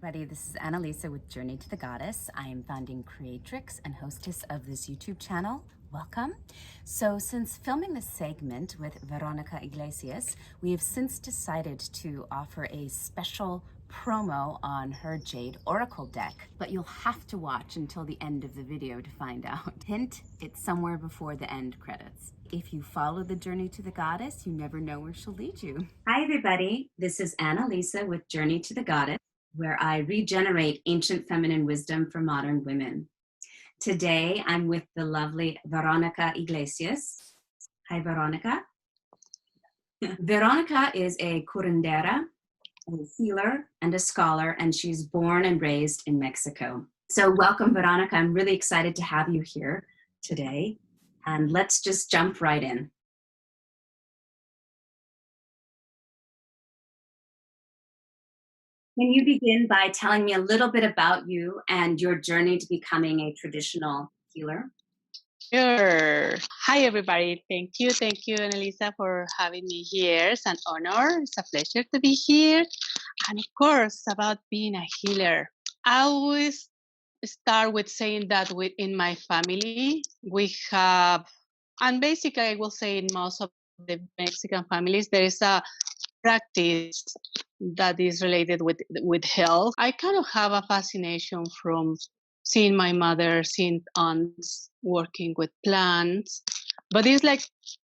everybody, this is Annalisa with Journey to the Goddess. I am founding creatrix and hostess of this YouTube channel. Welcome. So since filming this segment with Veronica Iglesias, we have since decided to offer a special promo on her Jade Oracle deck, but you'll have to watch until the end of the video to find out. Hint, it's somewhere before the end credits. If you follow the Journey to the Goddess, you never know where she'll lead you. Hi everybody, this is Annalisa with Journey to the Goddess, where I regenerate ancient feminine wisdom for modern women. Today, I'm with the lovely Veronica Iglesias. Hi, Veronica. Veronica is a curandera, a healer, and a scholar, and she's born and raised in Mexico. So welcome, Veronica. I'm really excited to have you here today. And let's just jump right in. Can you begin by telling me a little bit about you and your journey to becoming a traditional healer? Sure. Hi, everybody. Thank you, Annalisa, for having me here. It's an honor. It's a pleasure to be here. And of course, about being a healer. I always start with saying that within my family, we have, and basically, I will say in most of the Mexican families, there is a practice that is related with health. I kind of have a fascination from seeing my mother, seeing aunts working with plants, but it's like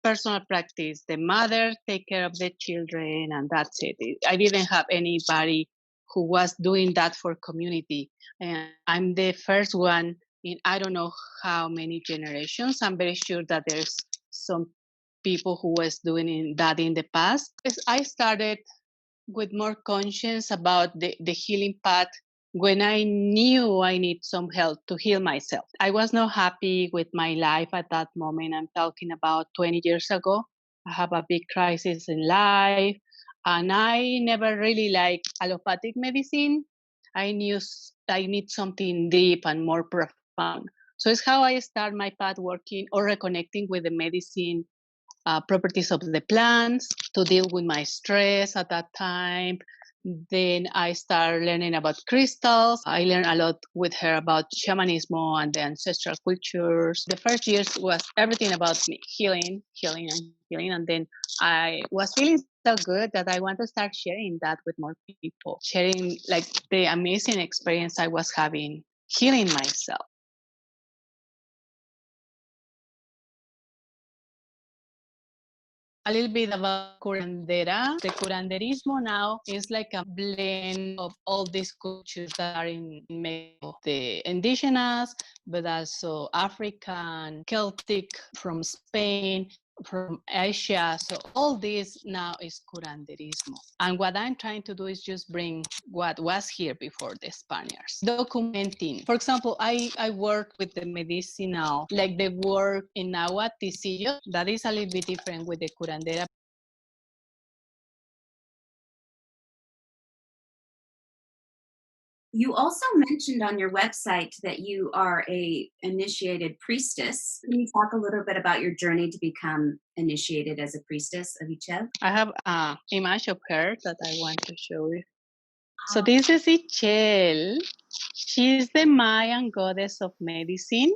personal practice. The mother take care of the children, and that's it. I didn't have anybody who was doing that for community, and I'm the first one in I don't know how many generations. I'm very sure that there's some people who was doing that in the past. I started with more conscience about the healing path when I knew I need some help to heal myself. I was not happy with my life at that moment. I'm talking about 20 years ago. I have a big crisis in life, and I never really liked allopathic medicine. I knew I need something deep and more profound. So it's how I start my path working or reconnecting with the medicine properties of the plants to deal with my stress at that time. Then I started learning about crystals. I learned a lot with her about shamanism and the ancestral cultures. The first years was everything about me, healing. And then I was feeling so good that I want to start sharing that with more people, sharing like the amazing experience I was having healing myself. A little bit about curandera. The curanderismo now is like a blend of all these cultures that are in Mexico. The indigenous, but also African, Celtic, from Spain, from Asia. So all this now is curanderismo. And what I'm trying to do is just bring what was here before the Spaniards. Documenting. For example, I work with the medicinal, like the work in Nahuatl, Ticillo. That is a little bit different with the curandera. You also mentioned on your website that you are a initiated priestess. Can you talk a little bit about your journey to become initiated as a priestess of Ichel? I have an image of her that I want to show you. So this is Ichel. She's the Mayan goddess of medicine.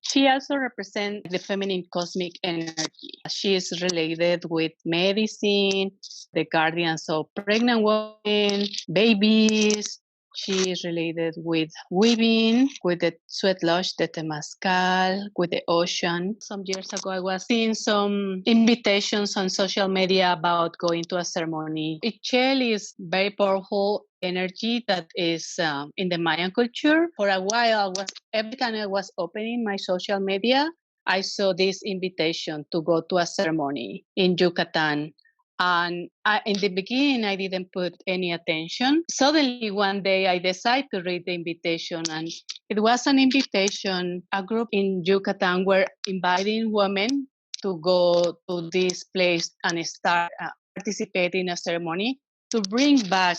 She also represents the feminine cosmic energy. She is related with medicine, the guardians of pregnant women, babies. She is related with weaving, with the sweat lodge, the temazcal, with the ocean. Some years ago, I was seeing some invitations on social media about going to a ceremony. Ichel is very powerful energy that is in the Mayan culture. For a while, every time I was opening my social media, I saw this invitation to go to a ceremony in Yucatan. And in the beginning, I didn't put any attention. Suddenly, one day, I decided to read the invitation. And it was an invitation, a group in Yucatan were inviting women to go to this place and start participating in a ceremony to bring back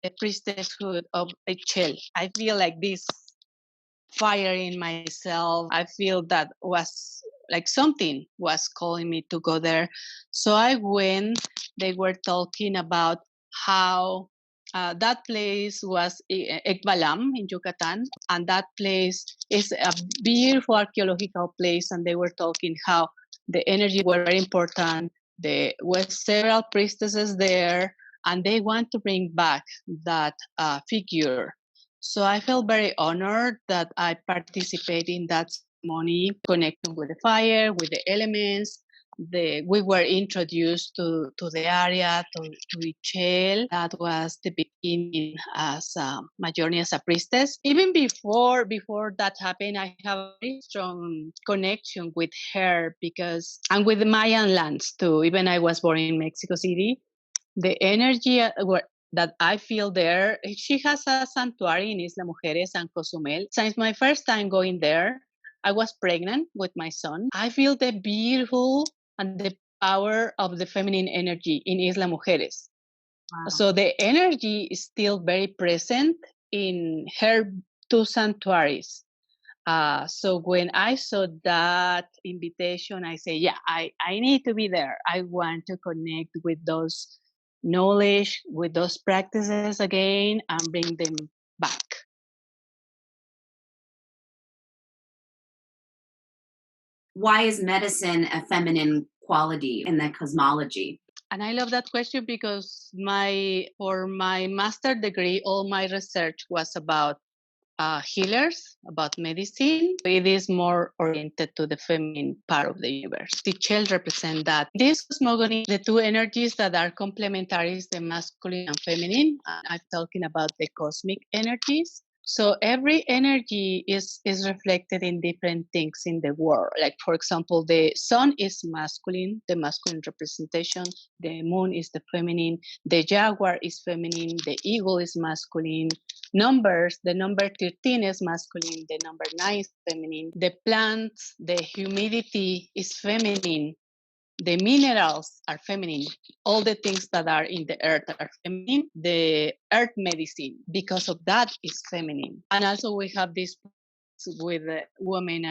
the priestesshood of Ichel. I feel like this fire in myself. I feel that was like something was calling me to go there. So I went. They were talking about how That place was Ekbalam in Yucatan, and that place is a beautiful archaeological place. And they were talking how the energy were very important. There were several priestesses there, and they want to bring back that figure. So I felt very honored that I participated in that ceremony, connecting with the fire, with the elements. We were introduced to the area, to Ichel. That was the beginning as my journey as a priestess. Even before that happened, I have a very strong connection with her and with the Mayan lands too. Even I was born in Mexico City. The energy that I feel there, she has a sanctuary in Isla Mujeres and Cozumel. Since my first time going there, I was pregnant with my son. I feel the beautiful and the power of the feminine energy in Isla Mujeres. Wow. So the energy is still very present in her two sanctuaries. So when I saw that invitation, I say, yeah, I need to be there. I want to connect with those knowledge, with those practices again, and bring them back. Why is medicine a feminine quality in the cosmology? And I love that question because for my master degree, all my research was about healers, about medicine. It is more oriented to the feminine part of the universe. The child represent that. This cosmogony, the two energies that are complementary, the masculine and feminine. I'm talking about the cosmic energies. So every energy is reflected in different things in the world. Like, for example, the sun is masculine, the masculine representation. The moon is the feminine. The jaguar is feminine. The eagle is masculine. Numbers, the number 13 is masculine. The number 9 is feminine. The plants, the humidity is feminine. The minerals are feminine. All the things that are in the earth are feminine. The earth medicine, because of that, is feminine. And also we have this with women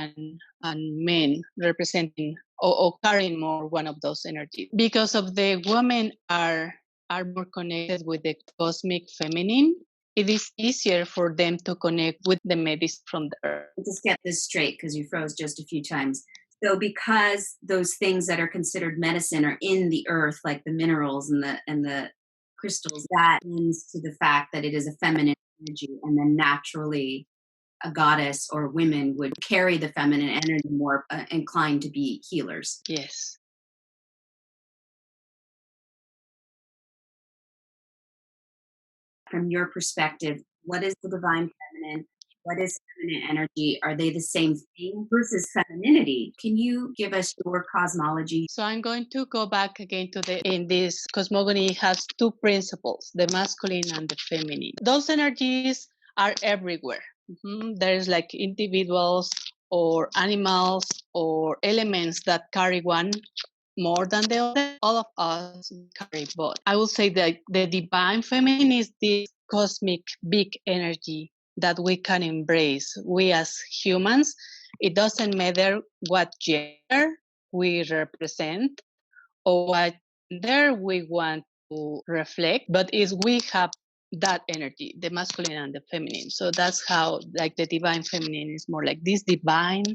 and men representing or carrying more one of those energies. Because of the women are more connected with the cosmic feminine, it is easier for them to connect with the medicine from the earth. Let's get this straight because you froze just a few times. So because those things that are considered medicine are in the earth, like the minerals and the crystals, that means to the fact that it is a feminine energy, and then naturally a goddess or women would carry the feminine energy, more inclined to be healers. Yes. From your perspective, what is the divine feminine? What is feminine energy? Are they the same thing versus femininity? Can you give us your cosmology? So I'm going to go back again in this cosmogony has two principles, the masculine and the feminine. Those energies are everywhere. There's like individuals or animals or elements that carry one more than the other. All of us carry both. I will say that the divine feminine is this cosmic big energy that we can embrace. We as humans, it doesn't matter what gender we represent or what gender we want to reflect, but is we have that energy, the masculine and the feminine. So that's how like the divine feminine is more like this divine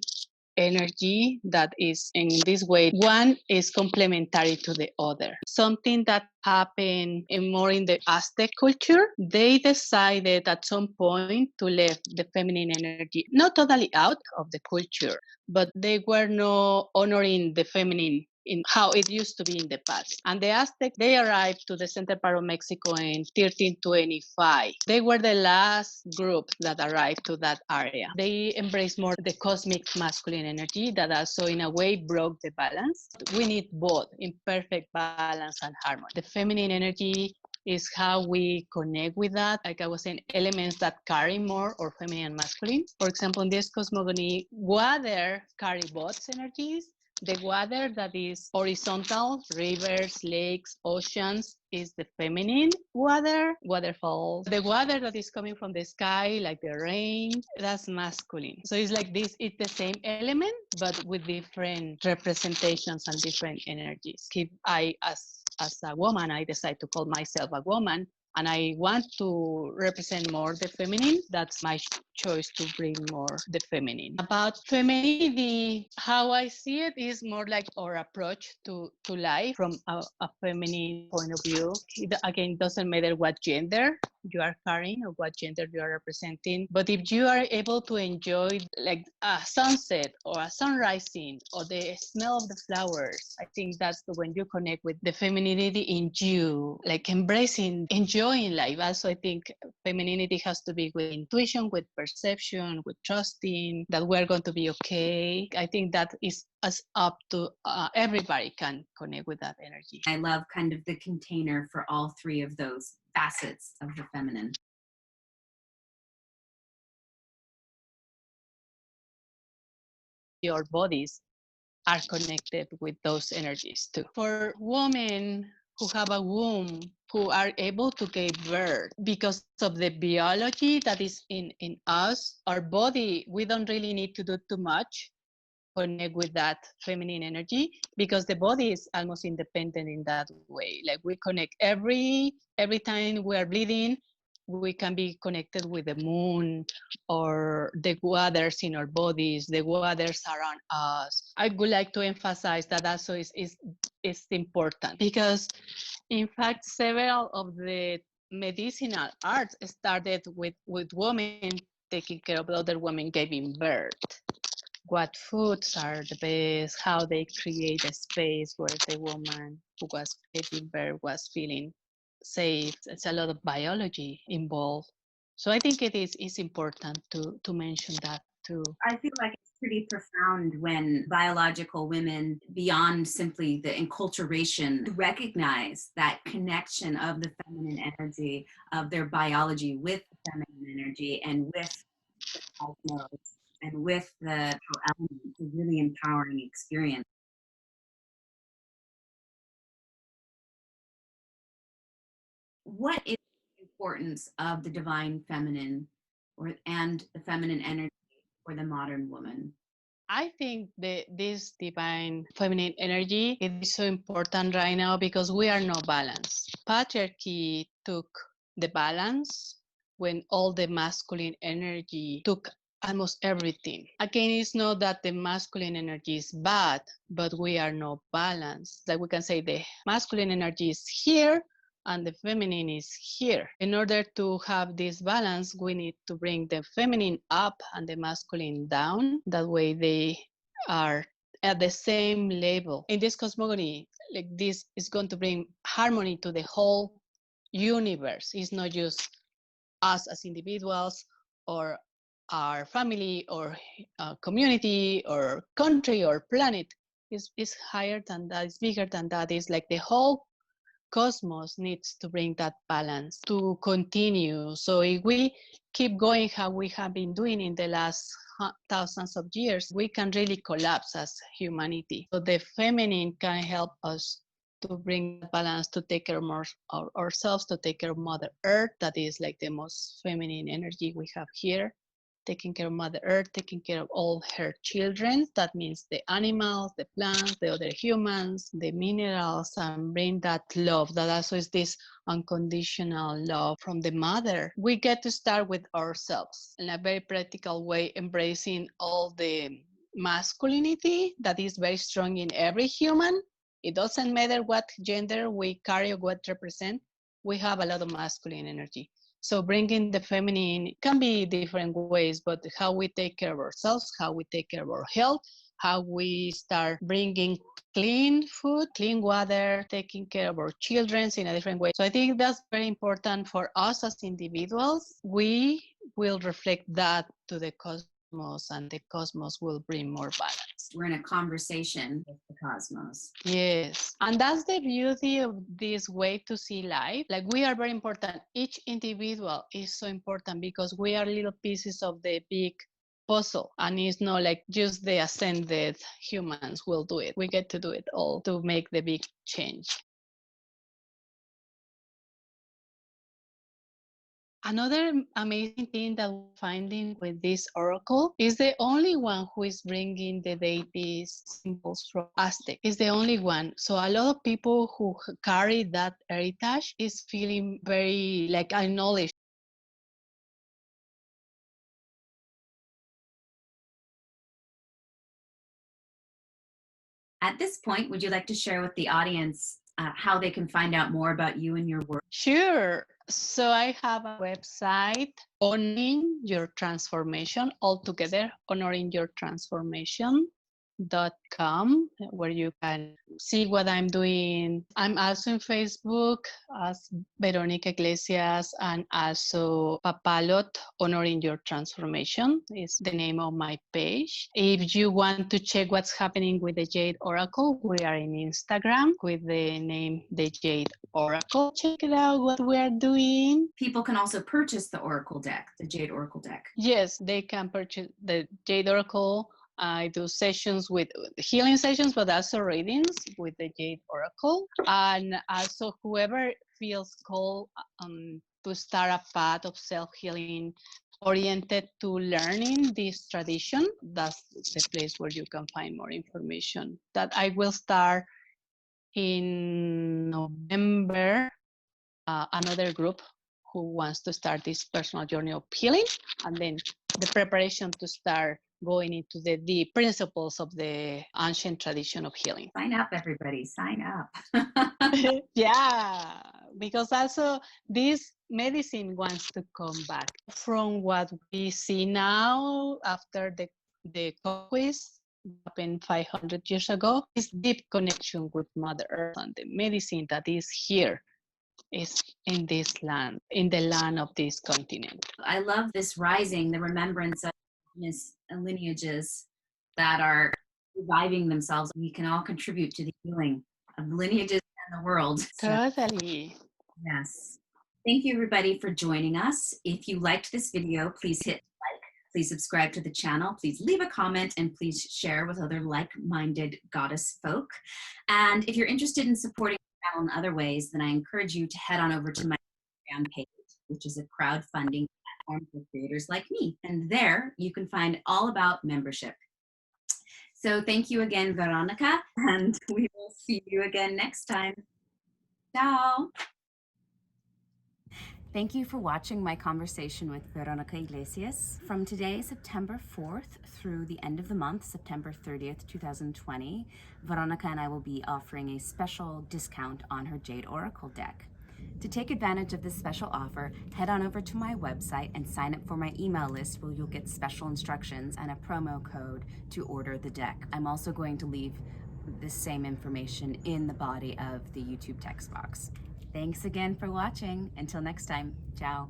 energy that is in this way one is complementary to the other. Something that happened more in the Aztec culture, they decided at some point to leave the feminine energy not totally out of the culture, but they were not honoring the feminine in how it used to be in the past. And the Aztec, they arrived to the center part of Mexico in 1325. They were the last group that arrived to that area. They embraced more the cosmic masculine energy that also in a way broke the balance. We need both in perfect balance and harmony. The feminine energy is how we connect with that. Like I was saying, elements that carry more or feminine and masculine. For example, in this cosmogony, water carry both energies. The water that is horizontal, rivers, lakes, oceans, is the feminine water, waterfalls. The water that is coming from the sky, like the rain, that's masculine. So it's like this, it's the same element, but with different representations and different energies. If I, as a woman, I decide to call myself a woman, and I want to represent more the feminine, that's my choice to bring more the feminine. About femininity, how I see it is more like our approach to life from a feminine point of view. It, again, doesn't matter what gender you are carrying or what gender you are representing, but if you are able to enjoy like a sunset or a sunrising or the smell of the flowers, I think that's when you connect with the femininity in you, like embracing, enjoying life. Also, I think femininity has to be with intuition, with perception, with trusting that we're going to be okay. I think that is as up to everybody can connect with that energy. I love kind of the container for all three of those facets of the feminine. Your bodies are connected with those energies too. For women who have a womb, who are able to give birth, because of the biology that is in us, our body, we don't really need to do too much connect with that feminine energy, because the body is almost independent in that way. Like we connect every time we are bleeding, we can be connected with the moon or the waters in our bodies, the waters around us. I would like to emphasize that also is important, because in fact several of the medicinal arts started with women taking care of other women giving birth. What foods are the best, how they create a space where the woman who was giving birth was feeling safe. It's a lot of biology involved. So I think it is important to mention that too. I feel like it's pretty profound when biological women, beyond simply the enculturation, recognize that connection of the feminine energy, of their biology with the feminine energy and with the cosmos and with the natural elements, a really empowering experience. What is the importance of the divine feminine and the feminine energy for the modern woman? I think this divine feminine energy is so important right now because we are no balance. Patriarchy took the balance when all the masculine energy took almost everything. Again, it's not that the masculine energy is bad, but we are no balance. Like we can say the masculine energy is here and the feminine is here. In order to have this balance, we need to bring the feminine up and the masculine down. That way they are at the same level. In this cosmology, like this is going to bring harmony to the whole universe. It's not just us as individuals or our family or community or country or planet. It's higher than that, it's bigger than that. It's like the whole cosmos needs to bring that balance to continue. So if we keep going how we have been doing in the last thousands of years, we can really collapse as humanity. So the feminine can help us to bring balance, to take care of ourselves, to take care of Mother Earth. That is like the most feminine energy we have here. Taking care of Mother Earth, taking care of all her children. That means the animals, the plants, the other humans, the minerals, and bring that love. That also is this unconditional love from the mother. We get to start with ourselves in a very practical way, embracing all the masculinity that is very strong in every human. It doesn't matter what gender we carry or what represent. We have a lot of masculine energy. So bringing the feminine can be different ways, but how we take care of ourselves, how we take care of our health, how we start bringing clean food, clean water, taking care of our children in a different way. So I think that's very important for us as individuals. We will reflect that to the cosmos, and the cosmos will bring more balance. We're in a conversation with the cosmos. Yes, and that's the beauty of this way to see life. Like we are very important. Each individual is so important because we are little pieces of the big puzzle, and it's not like just the ascended humans will do it. We get to do it all to make the big change. Another amazing thing that we're finding with this oracle is the only one who is bringing the deities symbols from Aztec. Is the only one. So a lot of people who carry that heritage is feeling very like acknowledged. At this point, would you like to share with the audience how they can find out more about you and your work? Sure. So I have a website, Honoring Your Transformation, all together, honoringyourtransformation.com, where you can see what I'm doing. I'm also in Facebook as Veronica Iglesias, and also Papalot Honoring Your Transformation is the name of my page. If you want to check what's happening with the Jade Oracle, we are in Instagram with the name The Jade Oracle. Check it out what we are doing. People can also purchase the Oracle deck, the Jade Oracle deck. Yes, they can purchase the Jade Oracle. I do sessions with healing sessions, but also readings with the Jade Oracle. And also whoever feels called to start a path of self-healing oriented to learning this tradition, that's the place where you can find more information. That I will start in November, another group who wants to start this personal journey of healing, and then the preparation to start going into the principles of the ancient tradition of healing. Sign up, everybody, sign up. Yeah, because also this medicine wants to come back from what we see now after the conquest happened 500 years ago. This deep connection with Mother Earth and the medicine that is here is in this land, in the land of this continent. I love this rising, the remembrance of lineages that are reviving themselves. We can all contribute to the healing of lineages and the world. Totally. Yes. Thank you, everybody, for joining us. If you liked this video, please hit like, please subscribe to the channel, please leave a comment, and please share with other like-minded goddess folk. And if you're interested in supporting the channel in other ways, then I encourage you to head on over to my Instagram page, which is a crowdfunding platform for creators like me. And there you can find all about membership. So thank you again, Veronica, and we will see you again next time. Ciao. Thank you for watching my conversation with Veronica Iglesias. From today, September 4th, through the end of the month, September 30th, 2020, Veronica and I will be offering a special discount on her Jade Oracle deck. To take advantage of this special offer, head on over to my website and sign up for my email list, where you'll get special instructions and a promo code to order the deck. I'm also going to leave the same information in the body of the YouTube text box. Thanks again for watching. Until next time, ciao.